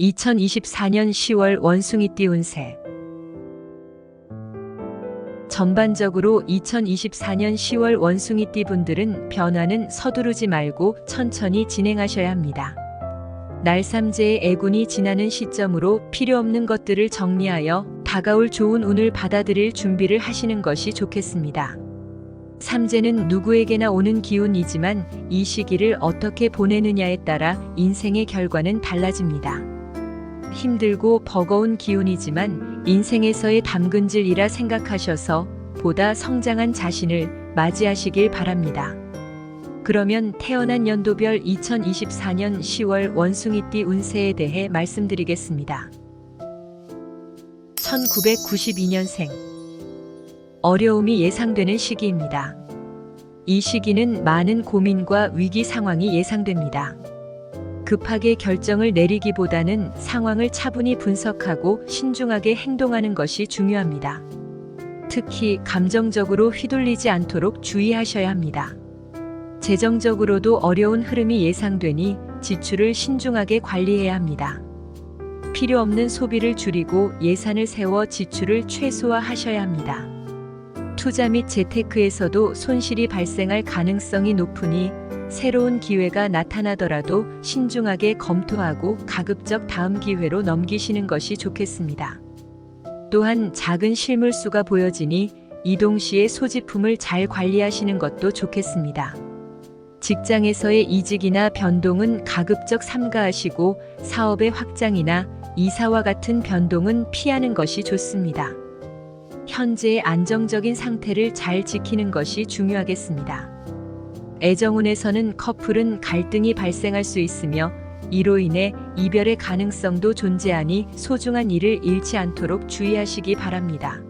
2024년 10월 원숭이띠 운세. 전반적으로 2024년 10월 원숭이띠 분들은 변화는 서두르지 말고 천천히 진행하셔야 합니다. 날삼재의 애군이 지나는 시점으로 필요 없는 것들을 정리하여 다가올 좋은 운을 받아들일 준비를 하시는 것이 좋겠습니다. 삼재는 누구에게나 오는 기운이지만 이 시기를 어떻게 보내느냐에 따라 인생의 결과는 달라집니다. 힘들고 버거운 기운이지만 인생에서의 담근질이라 생각하셔서 보다 성장한 자신을 맞이하시길 바랍니다. 그러면 태어난 연도별 2024년 10월 원숭이띠 운세에 대해 말씀드리겠습니다. 1992년생. 어려움이 예상되는 시기입니다. 이 시기는 많은 고민과 위기 상황이 예상됩니다. 급하게 결정을 내리기보다는 상황을 차분히 분석하고 신중하게 행동하는 것이 중요합니다. 특히 감정적으로 휘둘리지 않도록 주의하셔야 합니다. 재정적으로도 어려운 흐름이 예상되니 지출을 신중하게 관리해야 합니다. 필요 없는 소비를 줄이고 예산을 세워 지출을 최소화하셔야 합니다. 투자 및 재테크에서도 손실이 발생할 가능성이 높으니 새로운 기회가 나타나더라도 신중하게 검토하고 가급적 다음 기회로 넘기시는 것이 좋겠습니다. 또한 작은 실물수가 보여지니 이동 시에 소지품을 잘 관리하시는 것도 좋겠습니다. 직장에서의 이직이나 변동은 가급적 삼가하시고 사업의 확장이나 이사와 같은 변동은 피하는 것이 좋습니다. 현재의 안정적인 상태를 잘 지키는 것이 중요하겠습니다. 애정운에서는 커플은 갈등이 발생할 수 있으며 이로 인해 이별의 가능성도 존재하니 소중한 일을 잃지 않도록 주의하시기 바랍니다.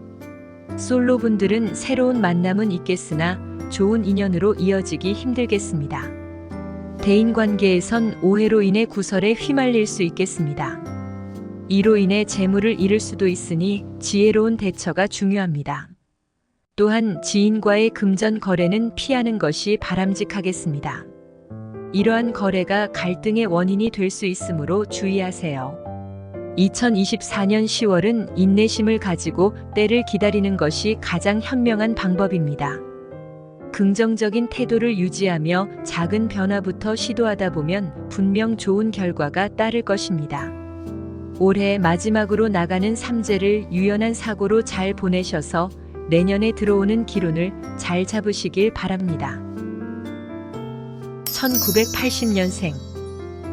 솔로분들은 새로운 만남은 있겠으나 좋은 인연으로 이어지기 힘들겠습니다. 대인관계에선 오해로 인해 구설에 휘말릴 수 있겠습니다. 이로 인해 재물을 잃을 수도 있으니 지혜로운 대처가 중요합니다. 또한 지인과의 금전 거래는 피하는 것이 바람직하겠습니다. 이러한 거래가 갈등의 원인이 될 수 있으므로 주의하세요. 2024년 10월은 인내심을 가지고 때를 기다리는 것이 가장 현명한 방법입니다. 긍정적인 태도를 유지하며 작은 변화부터 시도하다 보면 분명 좋은 결과가 따를 것입니다. 올해 마지막으로 나가는 삼재를 유연한 사고로 잘 보내셔서 내년에 들어오는 기운을 잘 잡으시길 바랍니다. 1980년생.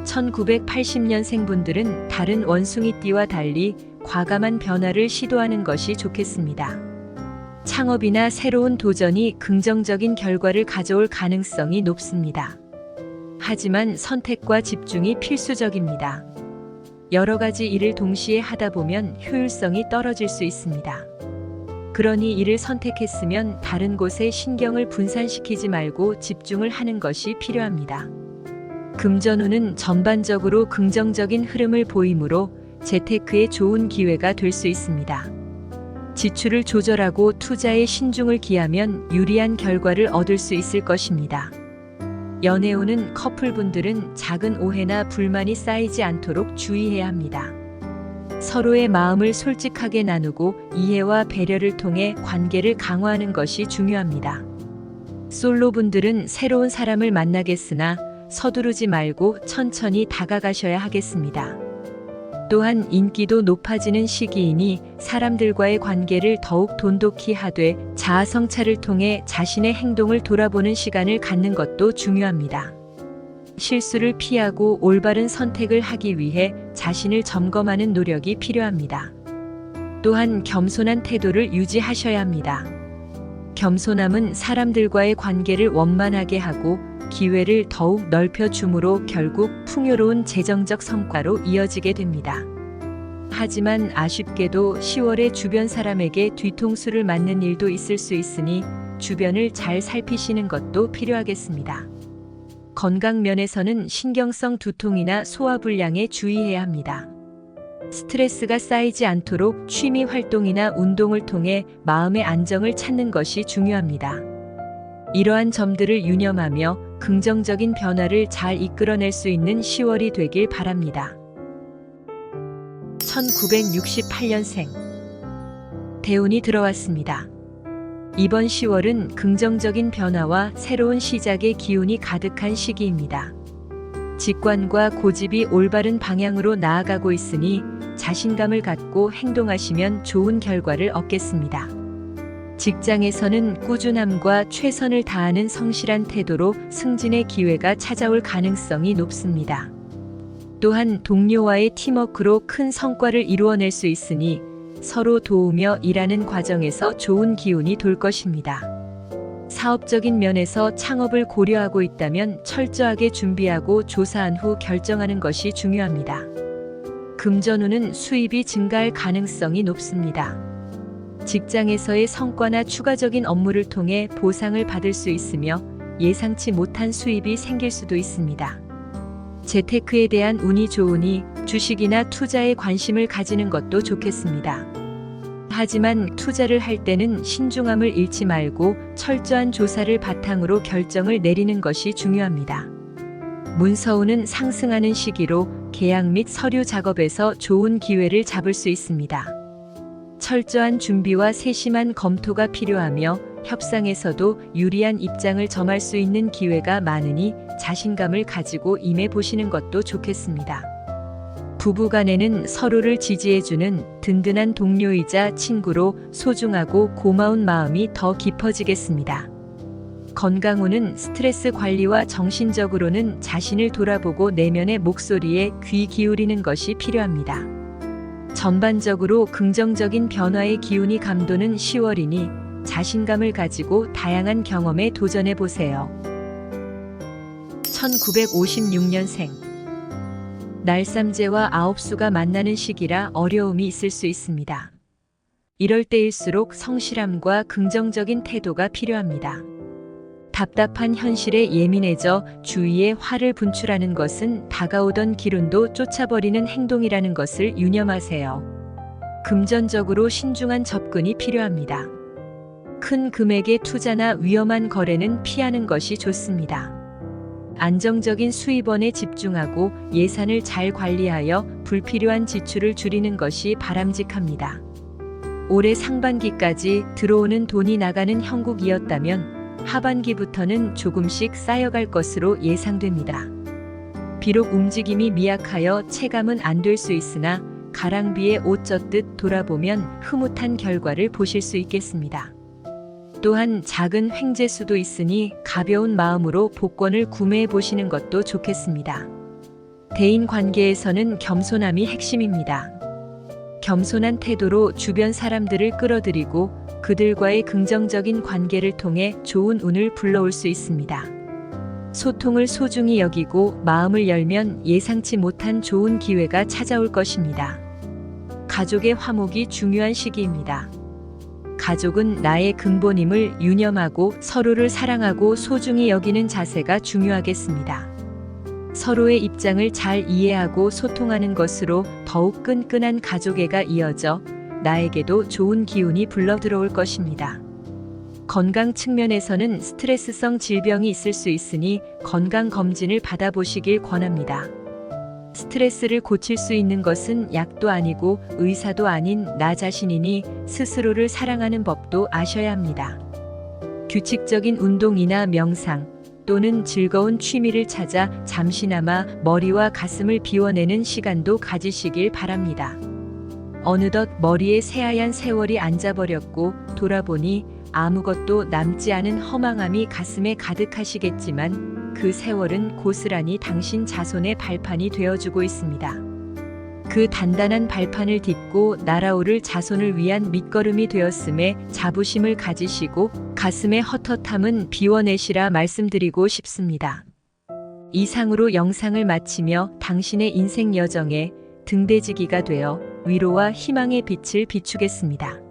1980년생 분들은 다른 원숭이띠와 달리 과감한 변화를 시도하는 것이 좋겠습니다. 창업이나 새로운 도전이 긍정적인 결과를 가져올 가능성이 높습니다. 하지만 선택과 집중이 필수적입니다. 여러 가지 일을 동시에 하다 보면 효율성이 떨어질 수 있습니다. 그러니 이를 선택했으면 다른 곳에 신경을 분산시키지 말고 집중을 하는 것이 필요합니다. 금전운은 전반적으로 긍정적인 흐름을 보이므로 재테크에 좋은 기회가 될 수 있습니다. 지출을 조절하고 투자에 신중을 기하면 유리한 결과를 얻을 수 있을 것입니다. 연애운은 커플분들은 작은 오해나 불만이 쌓이지 않도록 주의해야 합니다. 서로의 마음을 솔직하게 나누고 이해와 배려를 통해 관계를 강화하는 것이 중요합니다. 솔로분들은 새로운 사람을 만나겠으나 서두르지 말고 천천히 다가가셔야 하겠습니다. 또한 인기도 높아지는 시기이니 사람들과의 관계를 더욱 돈독히 하되 자아성찰을 통해 자신의 행동을 돌아보는 시간을 갖는 것도 중요합니다. 실수를 피하고 올바른 선택을 하기 위해 자신을 점검하는 노력이 필요합니다. 또한 겸손한 태도를 유지하셔야 합니다. 겸손함은 사람들과의 관계를 원만하게 하고 기회를 더욱 넓혀주므로 결국 풍요로운 재정적 성과로 이어지게 됩니다. 하지만 아쉽게도 10월에 주변 사람에게 뒤통수를 맞는 일도 있을 수 있으니 주변을 잘 살피시는 것도 필요하겠습니다. 건강 면에서는 신경성 두통이나 소화불량에 주의해야 합니다. 스트레스가 쌓이지 않도록 취미 활동이나 운동을 통해 마음의 안정을 찾는 것이 중요합니다. 이러한 점들을 유념하며 긍정적인 변화를 잘 이끌어낼 수 있는 10월이 되길 바랍니다. 1968년생. 대운이 들어왔습니다. 이번 10월은 긍정적인 변화와 새로운 시작의 기운이 가득한 시기입니다. 직관과 고집이 올바른 방향으로 나아가고 있으니 자신감을 갖고 행동하시면 좋은 결과를 얻겠습니다. 직장에서는 꾸준함과 최선을 다하는 성실한 태도로 승진의 기회가 찾아올 가능성이 높습니다. 또한 동료와의 팀워크로 큰 성과를 이루어낼 수 있으니 서로 도우며 일하는 과정에서 좋은 기운이 돌 것입니다. 사업적인 면에서 창업을 고려하고 있다면 철저하게 준비하고 조사한 후 결정하는 것이 중요합니다. 금전운은 수입이 증가할 가능성이 높습니다. 직장에서의 성과나 추가적인 업무를 통해 보상을 받을 수 있으며 예상치 못한 수입이 생길 수도 있습니다. 재테크에 대한 운이 좋으니 주식이나 투자에 관심을 가지는 것도 좋겠습니다. 하지만 투자를 할 때는 신중함을 잃지 말고 철저한 조사를 바탕으로 결정을 내리는 것이 중요합니다. 문서운은 상승하는 시기로 계약 및 서류 작업에서 좋은 기회를 잡을 수 있습니다. 철저한 준비와 세심한 검토가 필요하며 협상에서도 유리한 입장을 점할 수 있는 기회가 많으니 자신감을 가지고 임해보시는 것도 좋겠습니다. 부부간에는 서로를 지지해주는 든든한 동료이자 친구로 소중하고 고마운 마음이 더 깊어지겠습니다. 건강운은 스트레스 관리와 정신적으로는 자신을 돌아보고 내면의 목소리에 귀 기울이는 것이 필요합니다. 전반적으로 긍정적인 변화의 기운이 감도는 10월이니 자신감을 가지고 다양한 경험에 도전해 보세요. 1956년생. 날삼재와 아홉수가 만나는 시기라 어려움이 있을 수 있습니다. 이럴 때일수록 성실함과 긍정적인 태도가 필요합니다. 답답한 현실에 예민해져 주위에 화를 분출하는 것은 다가오던 기운도 쫓아버리는 행동이라는 것을 유념하세요. 금전적으로 신중한 접근이 필요합니다. 큰 금액의 투자나 위험한 거래는 피하는 것이 좋습니다. 안정적인 수입원에 집중하고 예산을 잘 관리하여 불필요한 지출을 줄이는 것이 바람직합니다. 올해 상반기까지 들어오는 돈이 나가는 형국이었다면 하반기부터는 조금씩 쌓여갈 것으로 예상됩니다. 비록 움직임이 미약하여 체감은 안 될 수 있으나 가랑비에 옷 젖듯 돌아보면 흐뭇한 결과를 보실 수 있겠습니다. 또한 작은 횡재수도 있으니 가벼운 마음으로 복권을 구매해 보시는 것도 좋겠습니다. 대인 관계에서는 겸손함이 핵심입니다. 겸손한 태도로 주변 사람들을 끌어들이고 그들과의 긍정적인 관계를 통해 좋은 운을 불러올 수 있습니다. 소통을 소중히 여기고 마음을 열면 예상치 못한 좋은 기회가 찾아올 것입니다. 가족의 화목이 중요한 시기입니다. 가족은 나의 근본임을 유념하고 서로를 사랑하고 소중히 여기는 자세가 중요하겠습니다. 서로의 입장을 잘 이해하고 소통하는 것으로 더욱 끈끈한 가족애가 이어져 나에게도 좋은 기운이 불러 들어올 것입니다. 건강 측면에서는 스트레스성 질병이 있을 수 있으니 건강검진을 받아보시길 권합니다. 스트레스를 고칠 수 있는 것은 약도 아니고 의사도 아닌 나 자신이니 스스로를 사랑하는 법도 아셔야 합니다. 규칙적인 운동이나 명상 또는 즐거운 취미를 찾아 잠시나마 머리와 가슴을 비워내는 시간도 가지시길 바랍니다. 어느덧 머리에 새하얀 세월이 앉아버렸고 돌아보니 아무것도 남지 않은 허망함이 가슴에 가득하시겠지만 그 세월은 고스란히 당신 자손의 발판이 되어주고 있습니다. 그 단단한 발판을 딛고 날아오를 자손을 위한 밑거름이 되었음에 자부심을 가지시고 가슴의 헛헛함은 비워내시라 말씀드리고 싶습니다. 이상으로 영상을 마치며 당신의 인생 여정에 등대지기가 되어 위로와 희망의 빛을 비추겠습니다.